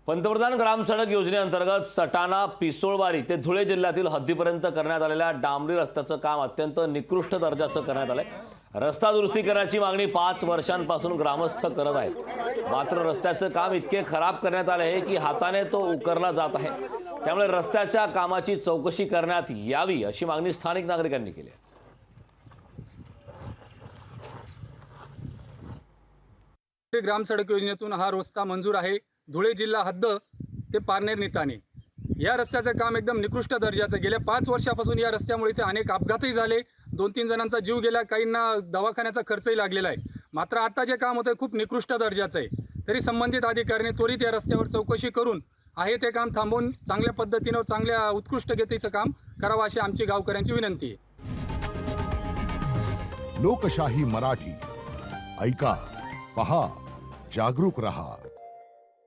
पंतप्रधान ग्राम सडक योजनेअंतर्गत सटाणा पिसोळवाडी ते धुळे जिल्ह्यातील हद्दीपर्यंत करण्यात आलेल्या डांबरी रस्त्याचं काम अत्यंत निकृष्ट दर्जाचं करण्यात आलंय। रस्ता दुरुस्ती करण्याची मागणी 5 वर्षांपासून ग्रामस्थ करत आहेत। मात्र रस्त्याचं काम इतके खराब करण्यात आले आहे की हाताने तो उकरला जात आहे। त्यामुळे रस्त्याच्या कामाची चौकशी करण्यात यावी अशी मागणी स्थानिक नागरिकांनी केली आहे। ग्राम सडक योजनेतून हा रस्ता मंजूर आहे। धुळे जिल्हा हद्द ते पारनेर निताने या रस्त्याचं काम एकदम निकृष्ट दर्जाचं। गेल्या 5 वर्षापासून या रस्त्यामुळे इथे अनेक अपघातही झाले, 2-3 जणांचा जीव गेला, काहींना दवाखान्याचा खर्चही लागलेला आहे। मात्र आता जे काम होतं खूप निकृष्ट दर्जाचं आहे। तरी संबंधित अधिकाऱ्यांनी त्वरित या रस्त्यावर चौकशी करून आहे ते काम थांबवून चांगल्या पद्धतीने चांगल्या उत्कृष्ट गतीचं काम करावं अशी आमची गावकऱ्यांची विनंती आहे। लोकशाही मराठी ऐका, पहा, जागरूक रहा।